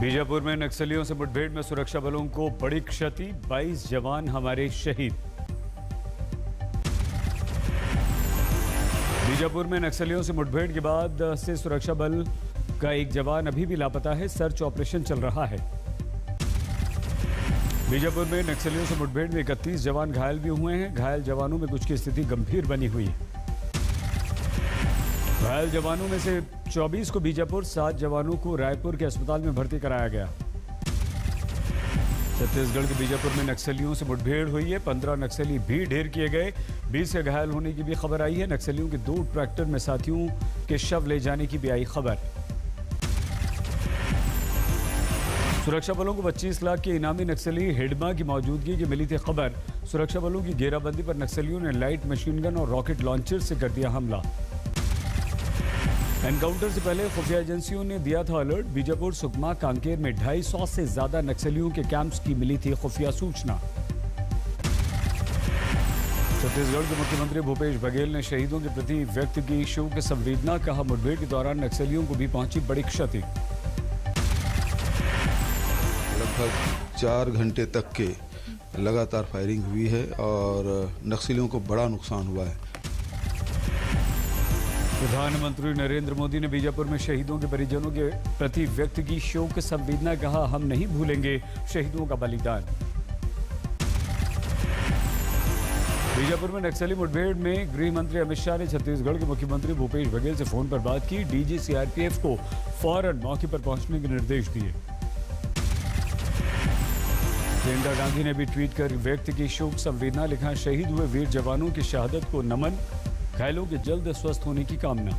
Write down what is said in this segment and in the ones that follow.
बीजापुर में नक्सलियों से मुठभेड़ में सुरक्षा बलों को बड़ी क्षति, 22 जवान हमारे शहीद। बीजापुर में नक्सलियों से मुठभेड़ के बाद से सुरक्षा बल का एक जवान अभी भी लापता है। सर्च ऑपरेशन चल रहा है। बीजापुर में नक्सलियों से मुठभेड़ में 31 जवान घायल भी हुए हैं। घायल जवानों में कुछ की स्थिति गंभीर बनी हुई है। घायल जवानों में से 24 को बीजापुर, 7 जवानों को रायपुर के अस्पताल में भर्ती कराया गया। छत्तीसगढ़ के बीजापुर में नक्सलियों से मुठभेड़ हुई है। 15 नक्सली भी ढेर किए गए। 20 के घायल होने की भी खबर आई है। नक्सलियों के 2 ट्रैक्टर में साथियों के शव ले जाने की भी आई खबर। सुरक्षा बलों को 25 लाख के इनामी नक्सली हिडमा की मौजूदगी की मिली थी खबर। सुरक्षा बलों की घेराबंदी पर नक्सलियों ने लाइट मशीन गन और रॉकेट लॉन्चर से कर दिया हमला। एनकाउंटर से पहले खुफिया एजेंसियों ने दिया था अलर्ट। बीजापुर, सुकमा, कांकेर में 250 से ज्यादा नक्सलियों के कैंप्स की मिली थी खुफिया सूचना। छत्तीसगढ़ के मुख्यमंत्री भूपेश बघेल ने शहीदों के प्रति व्यक्त की शोक संवेदना। कहा, मुठभेड़ के दौरान नक्सलियों को भी पहुंची बड़ी क्षति। लगभग 4 घंटे तक के लगातार फायरिंग हुई है और नक्सलियों को बड़ा नुकसान हुआ है। प्रधानमंत्री नरेंद्र मोदी ने बीजापुर में शहीदों के परिजनों के प्रति व्यक्त की शोक संवेदना। कहा, हम नहीं भूलेंगे शहीदों का बलिदान। बीजापुर में नक्सली मुठभेड़ में गृह मंत्री अमित शाह ने छत्तीसगढ़ के मुख्यमंत्री भूपेश बघेल से फोन पर बात की। डीजी सीआरपीएफ को फौरन मौके पर पहुंचने के निर्देश दिए। प्रियंका गांधी ने भी ट्वीट कर व्यक्त की शोक संवेदना। लिखा, शहीद हुए वीर जवानों की शहादत को नमन, घायलों के जल्द स्वस्थ होने की कामना।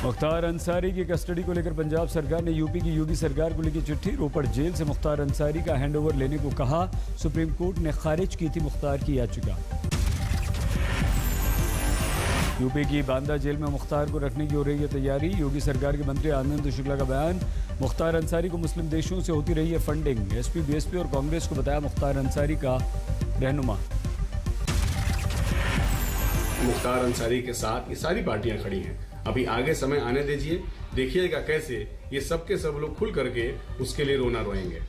मुख्तार अंसारी की कस्टडी को लेकर पंजाब सरकार ने यूपी की योगी सरकार को लिखी चिट्ठी। रोपड़ जेल से मुख्तार अंसारी का हैंडओवर लेने को कहा। सुप्रीम कोर्ट ने खारिज की थी मुख्तार की याचिका। यूपी की बांदा जेल में मुख्तार को रखने की हो रही है तैयारी। योगी सरकार के मंत्री आनंद शुक्ला का बयान। मुख्तार अंसारी को मुस्लिम देशों से होती रही है फंडिंग। एसपी, बीएसपी और कांग्रेस को बताया मुख्तार अंसारी का रहनुमा। मुख्तार अंसारी के साथ ये सारी पार्टियां खड़ी हैं। अभी आगे समय आने दीजिए, देखिएगा कैसे ये सब के सब लोग खुल करके उसके लिए रोना रोएंगे।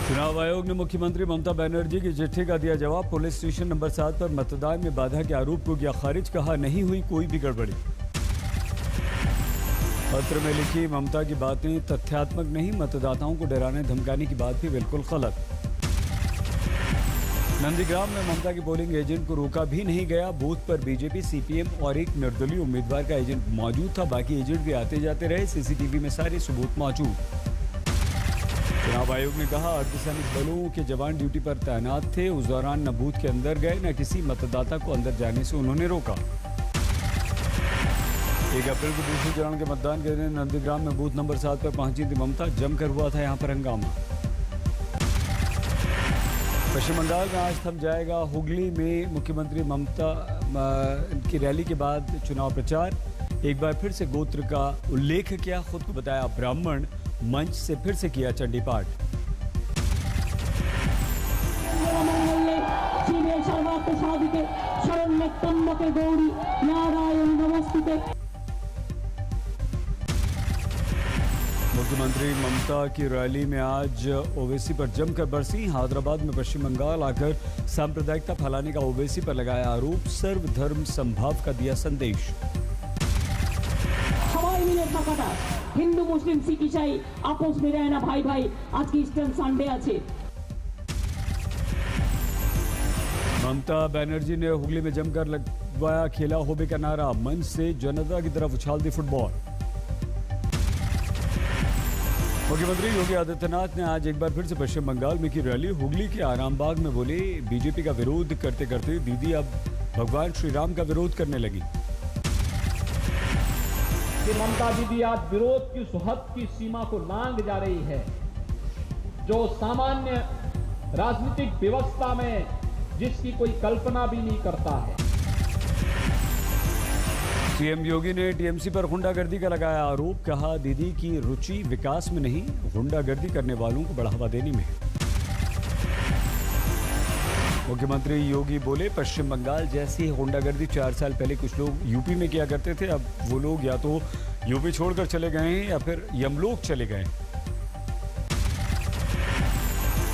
चुनाव आयोग ने मुख्यमंत्री ममता बनर्जी की चिट्ठी का दिया जवाब। पुलिस स्टेशन नंबर 7 पर मतदान में बाधा के आरोप को किया खारिज। कहा, नहीं हुई कोई भी गड़बड़ी। पत्र में लिखी ममता की बातें तथ्यात्मक नहीं, मतदाताओं को डराने धमकाने की बात भी बिल्कुल गलत। नंदीग्राम में ममता के पोलिंग एजेंट को रोका भी नहीं गया। बूथ पर बीजेपी, सीपीएम और एक निर्दलीय उम्मीदवार का एजेंट मौजूद था। बाकी एजेंट भी आते जाते रहे। सीसीटीवी में सारे सबूत मौजूद। चुनाव आयोग ने कहा, अर्धसैनिक बलों के जवान ड्यूटी पर तैनात थे। उस दौरान न बूथ के अंदर गए न किसी मतदाता को अंदर जाने से उन्होंने रोका। 1 अप्रैल को दूसरे चरण के मतदान के दिन नंदीग्राम में बूथ नंबर 7 पर पहुंची थी ममता। जमकर हुआ था यहां पर हंगामा। पश्चिम बंगाल में आज थम जाएगा हुगली में मुख्यमंत्री ममता की रैली के बाद चुनाव प्रचार। एक बार फिर से गोत्र का उल्लेख किया। खुद को बताया ब्राह्मण। मंच से फिर से किया चंडी पाठ। मुख्यमंत्री ममता की रैली में आज ओवैसी पर जमकर बरसी। हैदराबाद में पश्चिम बंगाल आकर सांप्रदायिकता फैलाने का ओवैसी पर लगाया आरोप। सर्वधर्म संभाव का दिया संदेश। हिंदू मुस्लिम सिख ईसाई आपस में रहना भाई भाई। आज की ईस्टर्न संडे आछे। ममता बनर्जी ने हुगली में जमकर लगवाया खेला होबे का नारा। मंच से जनता की तरफ उछाल दी फुटबॉल। मुख्यमंत्री योगी आदित्यनाथ ने आज एक बार फिर से पश्चिम बंगाल में की रैली। हुगली के आरामबाग में बोले, बीजेपी का विरोध करते करते दीदी अब भगवान श्री राम का विरोध करने लगी। कि ममता दीदी आज विरोध की सुहद की सीमा को लांघ जा रही है, जो सामान्य राजनीतिक व्यवस्था में जिसकी कोई कल्पना भी नहीं करता है। सीएम योगी ने टीएमसी पर गुंडागर्दी का लगाया आरोप। कहा, दीदी की रुचि विकास में नहीं, गुंडागर्दी करने वालों को बढ़ावा देने में है। मुख्यमंत्री योगी बोले पश्चिम बंगाल जैसी गुंडागर्दी 4 साल पहले कुछ लोग यूपी में किया करते थे, अब वो लोग या तो यूपी छोड़कर चले गए हैं या फिर यमलोक चले गए।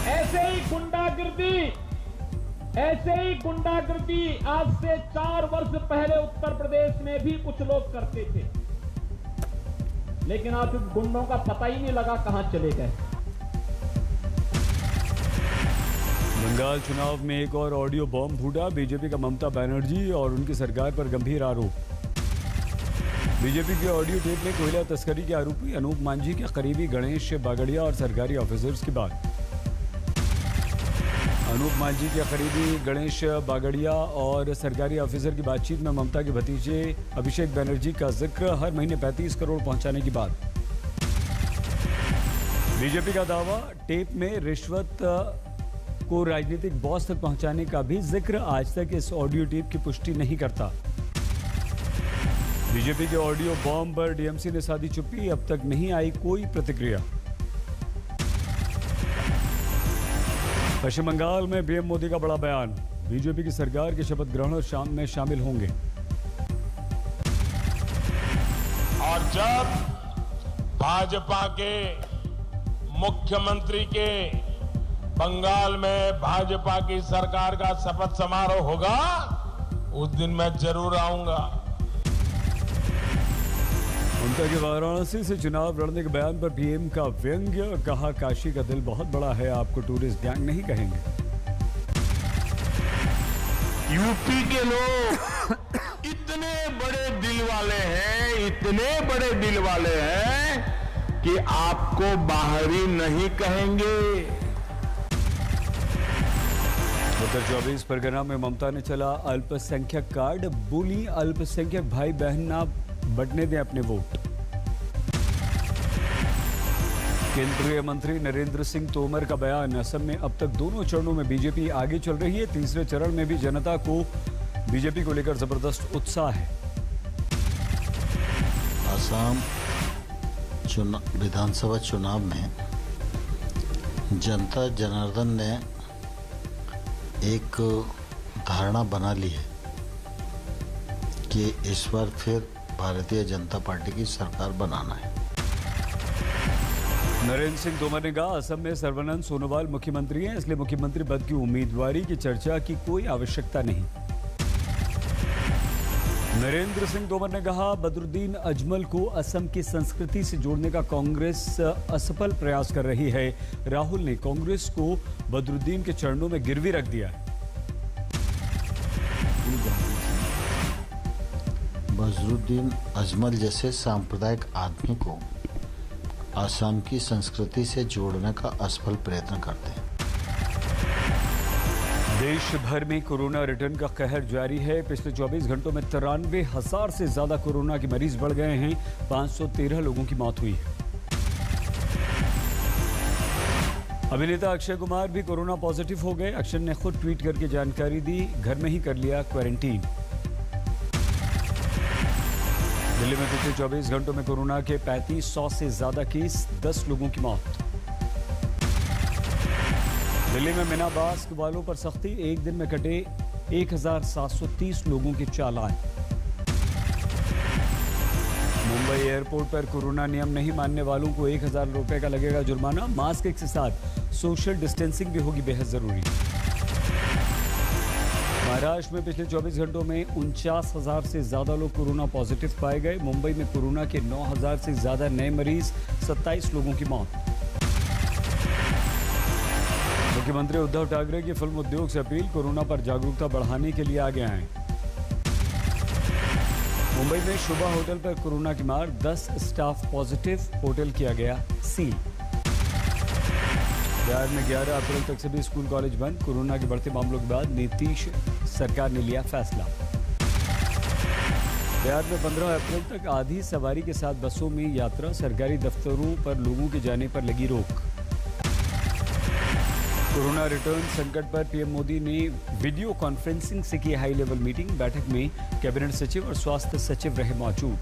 ऐसे ही गुंडागर्दी आज से 4 वर्ष पहले उत्तर प्रदेश में भी कुछ लोग करते थे, लेकिन आज उन गुंडों का पता ही नहीं लगा कहां चले गए। बंगाल चुनाव में एक और ऑडियो बॉम्ब फूटा, बीजेपी का ममता बनर्जी और उनकी सरकार पर गंभीर आरोप। बीजेपी के ऑडियो टेप में कोयला तस्करी के आरोपी अनूप मांझी के करीबी गणेश बागड़िया और सरकारी ऑफिसर्स की बात। अनूप मांझी के करीबी गणेश बागड़िया और सरकारी ऑफिसर की बातचीत में ममता के भतीजे अभिषेक बनर्जी का जिक्र, हर महीने 35 करोड़ पहुंचाने की बात। बीजेपी का दावा, टेप में रिश्वत को राजनीतिक बॉस तक पहुंचाने का भी जिक्र, आज तक इस ऑडियो टेप की पुष्टि नहीं करता। बीजेपी के ऑडियो बॉम्ब पर डीएमसी ने साधी चुप्पी, अब तक नहीं आई कोई प्रतिक्रिया। पश्चिम बंगाल में पीएम मोदी का बड़ा बयान, बीजेपी की सरकार के शपथ ग्रहण शाम में शामिल होंगे। और जब भाजपा के मुख्यमंत्री के बंगाल में भाजपा की सरकार का शपथ समारोह होगा, उस दिन मैं जरूर आऊंगा। उनका के वाराणसी से चुनाव लड़ने के बयान पर पीएम का व्यंग्य, कहा काशी का दिल बहुत बड़ा है, आपको टूरिस्ट गैंग नहीं कहेंगे। यूपी के लोग इतने बड़े दिल वाले हैं कि आपको बाहरी नहीं कहेंगे। उत्तर 24 परगना में ममता ने चला अल्पसंख्यक कार्ड, बोली अल्पसंख्यक भाई बहन ना बंटने दें अपने वोट। केंद्रीय मंत्री नरेंद्र सिंह तोमर का बयान, असम में अब तक दोनों चरणों में बीजेपी आगे चल रही है, तीसरे चरण में भी जनता को बीजेपी को लेकर जबरदस्त उत्साह है। असम विधानसभा चुनाव में जनता जनार्दन ने एक धारणा बना ली है कि इस बार फिर भारतीय जनता पार्टी की सरकार बनाना है। नरेंद्र सिंह तोमर ने कहा, असम में सर्बानंद सोनोवाल मुख्यमंत्री हैं, इसलिए मुख्यमंत्री पद की उम्मीदवारी की चर्चा की कोई आवश्यकता नहीं। नरेंद्र सिंह तोमर ने कहा, बदरुद्दीन अजमल को असम की संस्कृति से जोड़ने का कांग्रेस असफल प्रयास कर रही है। राहुल ने कांग्रेस को बदरुद्दीन के चरणों में गिरवी रख दिया है। बदरुद्दीन अजमल जैसे सांप्रदायिक आदमी को असम की संस्कृति से जोड़ने का असफल प्रयत्न करते हैं। देश भर में कोरोना रिटर्न का कहर जारी है। पिछले 24 घंटों में 93,000 से ज्यादा कोरोना के मरीज बढ़ गए हैं, 513 लोगों की मौत हुई है। अभिनेता अक्षय कुमार भी कोरोना पॉजिटिव हो गए। अक्षय ने खुद ट्वीट करके जानकारी दी, घर में ही कर लिया क्वारंटीन। दिल्ली में पिछले 24 घंटों में कोरोना के 3500 से ज्यादा केस, 10 लोगों की मौत। दिल्ली में बिना मास्क वालों पर सख्ती, एक दिन में कटे 1730 लोगों के चालान। मुंबई एयरपोर्ट पर कोरोना नियम नहीं मानने वालों को 1000 रुपए का लगेगा जुर्माना। मास्क के साथ सोशल डिस्टेंसिंग भी होगी बेहद जरूरी। महाराष्ट्र में पिछले 24 घंटों में 49,000 से ज्यादा लोग कोरोना पॉजिटिव पाए गए। मुंबई में कोरोना के 9,000 से ज्यादा नए मरीज, 27 लोगों की मौत। मुख्यमंत्री उद्धव ठाकरे की फिल्म उद्योग से अपील, कोरोना पर जागरूकता बढ़ाने के लिए आगे आए। मुंबई में शोभा होटल पर कोरोना की मार, 10 स्टाफ पॉजिटिव, होटल किया गया सील। बिहार में 11 अप्रैल तक सभी स्कूल कॉलेज बंद। कोरोना के बढ़ते मामलों के बाद नीतीश सरकार ने लिया फैसला। बिहार में 15 अप्रैल तक आधी सवारी के साथ बसों में यात्रा, सरकारी दफ्तरों पर लोगों के जाने पर लगी रोक। कोरोना रिटर्न संकट पर पीएम मोदी ने वीडियो कॉन्फ्रेंसिंग से की हाई लेवल मीटिंग। बैठक में कैबिनेट सचिव और स्वास्थ्य सचिव रहे मौजूद।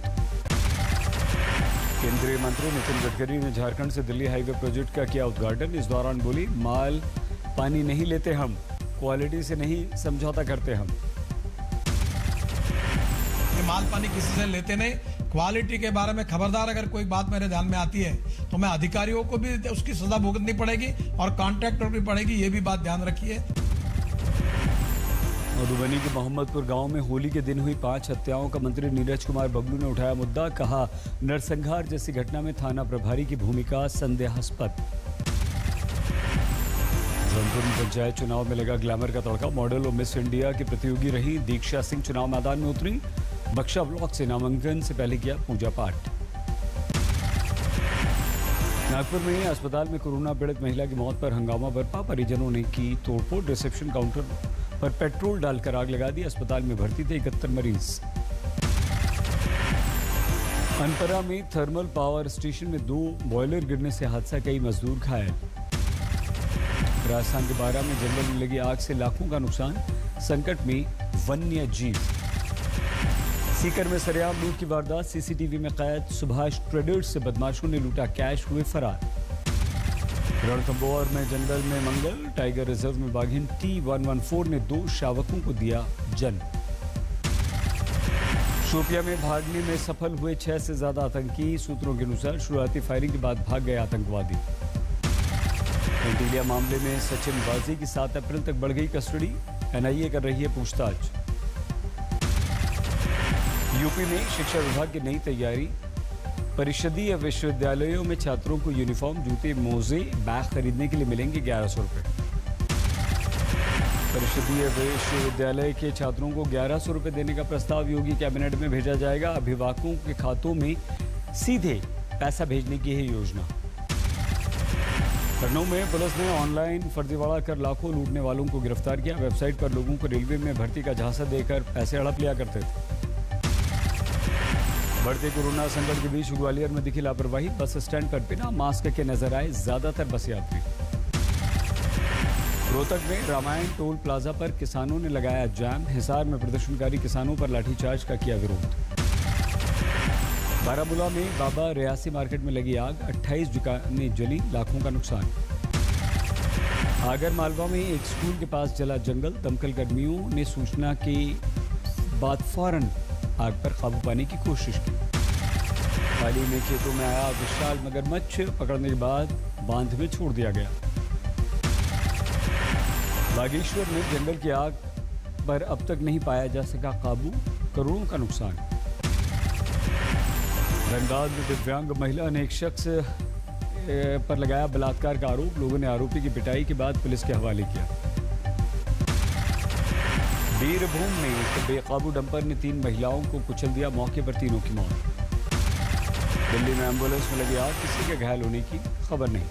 केंद्रीय मंत्री नितिन गडकरी ने झारखंड से दिल्ली हाईवे प्रोजेक्ट का किया उद्घाटन। इस दौरान बोली, माल पानी नहीं लेते हम, क्वालिटी से नहीं समझौता करते हम। माल पानी किसी से लेते नहीं, क्वालिटी के बारे में खबरदार अगर कोई बात मेरे ध्यान में आती है तो मैं अधिकारियों को भी उसकी सजा भुगतनी पड़ेगी और कॉन्ट्रैक्टर भी पड़ेगी, ये भी बात ध्यान रखिए। मधुबनी के मोहम्मदपुर गांव में होली के दिन हुई 5 हत्याओं का मंत्री नीरज कुमार बबलू ने उठाया मुद्दा। कहा, नरसंहार जैसी घटना में थाना प्रभारी की भूमिका संदेहास्पद। जौनपुर में पंचायत चुनाव में लगा ग्लैमर का तड़का। मॉडल और मिस इंडिया की प्रतियोगी रही दीक्षा सिंह चुनाव मैदान में उतरी। बख्शा ब्लॉक से नामांकन से पहले किया पूजा पाठ। नागपुर में अस्पताल में कोरोना पीड़ित महिला की मौत पर हंगामा बरपा। परिजनों ने की तोड़फोड़। रिसेप्शन काउंटर पर पेट्रोल डालकर आग लगा दी। अस्पताल में भर्ती थे 71 मरीज। अनपरा में थर्मल पावर स्टेशन में 2 बॉयलर गिरने से हादसा, कई मजदूर घायल। राजस्थान के बारा में जंगल में लगी आग से लाखों का नुकसान। संकट में वन्य जीव। सीकर में सरेआम लूट की वारदात, सीसीटीवी में कैद। सुभाष ट्रेडर्स से बदमाशों ने लूटा कैश, हुए फरार। रणथंभौर में जंगल में मंगल। टाइगर रिजर्व में बाघिन T114 ने 2 शावकों को दिया जन्म। शोपिया में भागने में सफल हुए 6 से ज्यादा आतंकी। सूत्रों के अनुसार शुरुआती फायरिंग के बाद भाग गए आतंकवादी। एंटीलिया मामले में सचिन वाजी की 7 अप्रैल तक बढ़ गई कस्टडी। NIA कर रही है पूछताछ। यूपी में शिक्षा विभाग की नई तैयारी। परिषदीय विश्वविद्यालयों में छात्रों को यूनिफॉर्म, जूते, मोजे, बैग खरीदने के लिए मिलेंगे 1100 रुपए। परिषदीय विश्वविद्यालय के छात्रों को 1100 रुपए देने का प्रस्ताव योगी कैबिनेट में भेजा जाएगा। अभिभावकों के खातों में सीधे पैसा भेजने की है योजना। लखनऊ में पुलिस ने ऑनलाइन फर्जीवाड़ा कर लाखों लूटने वालों को गिरफ्तार किया। वेबसाइट पर लोगों को रेलवे में भर्ती का झांसा देकर पैसे हड़प लिया करते थे। बढ़ते कोरोना संकट के बीच ग्वालियर में दिखी लापरवाही। बस स्टैंड पर बिना मास्क के नजर आए ज्यादातर बस यात्री। रोहतक में रामायण टोल प्लाजा पर किसानों ने लगाया जाम। हिसार में प्रदर्शनकारी किसानों पर लाठीचार्ज का किया विरोध। बारामूला में बाबा रियासी मार्केट में लगी आग। 28 दुकानें जली, लाखों का नुकसान। आगर मालवा में एक स्कूल के पास जला जंगल। दमकल कर्मियों ने सूचना के बाद फौरन आग पर काबू पाने की कोशिश की। हाल ही में खेतों में आया विशाल मगरमच्छ। पकड़ने के बाद बांध में छोड़ दिया गया। बागेश्वर में जंगल की आग पर अब तक नहीं पाया जा सका काबू, करोड़ों का नुकसान। धनबाद में दिव्यांग महिला ने एक शख्स पर लगाया बलात्कार का आरोप। लोगों ने आरोपी की पिटाई के बाद पुलिस के हवाले किया। बीरभूम में एक बेकाबू डंपर ने 3 महिलाओं को कुचल दिया। मौके पर तीनों की मौत। दिल्ली में एम्बुलेंस में लगी आग, किसी के घायल होने की खबर नहीं।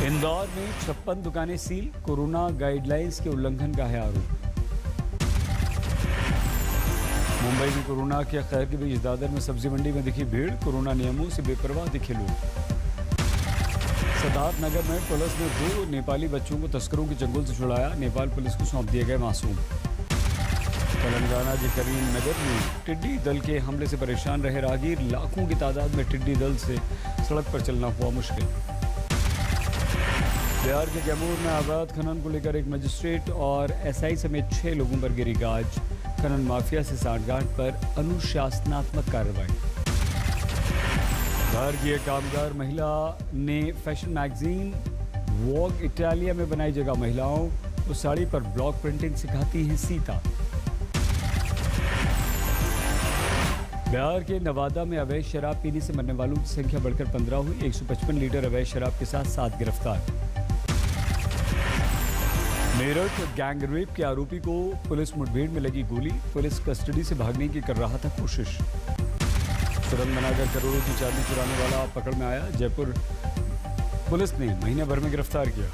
इंदौर में 56 दुकानें सील। कोरोना गाइडलाइंस के उल्लंघन का है आरोप। मुंबई में कोरोना के खैर के बीच दादर में सब्जी मंडी में दिखी भीड़। कोरोना नियमों से बेपरवाह दिखे लोग। सिद्धार्थनगर में पुलिस ने 2 नेपाली बच्चों को तस्करों के चंगुल से छुड़ाया। नेपाल पुलिस को सौंप दिए गए मासूम। तेलंगाना के करीम नगर में टिड्डी दल के हमले से परेशान रहे राहगीर। लाखों की तादाद में टिड्डी दल से सड़क पर चलना हुआ मुश्किल। बिहार के कैमूर में अवैध खनन को लेकर एक मजिस्ट्रेट और SI समेत 6 लोगों पर गिरी गाज। खनन माफिया से सांठगांठ पर अनुशासनात्मक कार्रवाई। बिहार की एक कामगार महिला ने फैशन मैगजीन वॉग इटालिया में बनाई जगह। महिलाओं को साड़ी पर ब्लॉक प्रिंटिंग सिखाती हैं सीता। बिहार के नवादा में अवैध शराब पीने से मरने वालों की संख्या बढ़कर 15 हुई। 155 लीटर अवैध शराब के साथ 7 गिरफ्तार। मेरठ गैंग रेप के आरोपी को पुलिस मुठभेड़ में लगी गोली। पुलिस कस्टडी से भागने की कर रहा था कोशिश। सुरंग बनाकर करोड़ों की चांदी चुराने वाला पकड़ में आया। जयपुर पुलिस ने महीने भर में गिरफ्तार किया।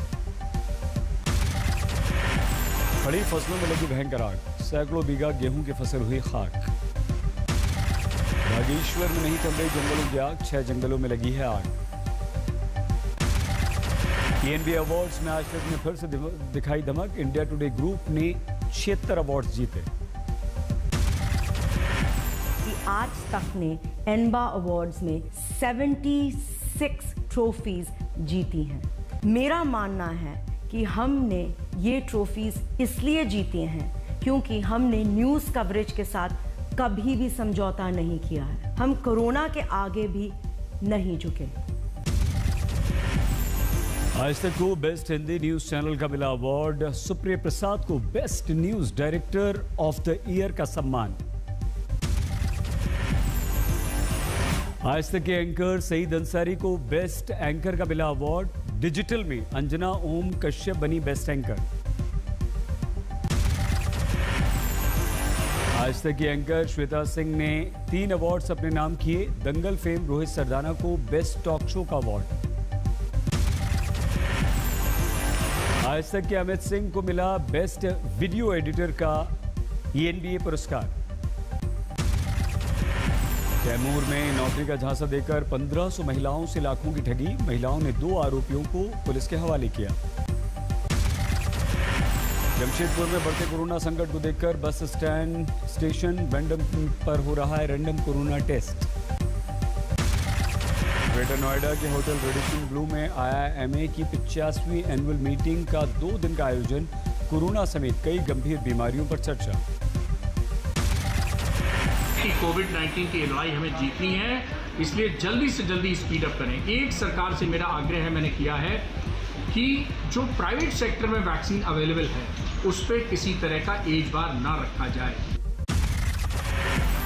खड़ी फसलों में लगी भयंकर आग। सैकड़ों बीघा गेहूं की फसल हुई खाक। बागेश्वर में नहीं थम रही जंगलों की आग। 6 जंगलों में लगी है आग। ENB अवार्ड्स में आज तक में फिर से दिखाई धमक। इंडिया टुडे ग्रुप ने 76 अवार्ड्स जीते। आज तक ने एनबा अवार्ड्स में 76 ट्रॉफीज जीती हैं। मेरा मानना है कि हमने ये ट्रॉफीज इसलिए जीती हैं क्योंकि हमने न्यूज़ कवरेज के साथ कभी भी समझौता नहीं किया है। हम कोरोना के आगे भी नहीं झुके। आज तक को बेस्ट हिंदी न्यूज चैनल का मिला अवार्ड। सुप्रिया प्रसाद को best news director of the year का सम्मान। आज तक के एंकर सईद अंसारी को बेस्ट एंकर का मिला अवार्ड। डिजिटल में अंजना ओम कश्यप बनी बेस्ट एंकर। आज तक की एंकर श्वेता सिंह ने 3 अवार्ड्स अपने नाम किए। दंगल फेम रोहित सरदाना को बेस्ट टॉक शो का अवार्ड। आज तक के अमित सिंह को मिला बेस्ट वीडियो एडिटर का ENBA पुरस्कार। कैमूर में नौकरी का झांसा देकर 1500 महिलाओं से लाखों की ठगी। महिलाओं ने 2 आरोपियों को पुलिस के हवाले किया। जमशेदपुर में बढ़ते कोरोना संकट को देखकर बस स्टैंड स्टेशन रैंडम पर हो रहा है random corona test. Greater Noida के होटल रेडिशन ब्लू में IIMA की 85वीं एनुअल मीटिंग का 2 दिन का आयोजन। कोरोना समेत कई गंभीर बीमारियों पर चर्चा। कोविड-19 की लड़ाई हमें जीतनी है, इसलिए जल्दी से जल्दी स्पीड अप करें। एक सरकार से मेरा आग्रह है, मैंने किया है कि जो प्राइवेट सेक्टर में वैक्सीन अवेलेबल है उस पर किसी तरह का एज बार ना रखा जाए।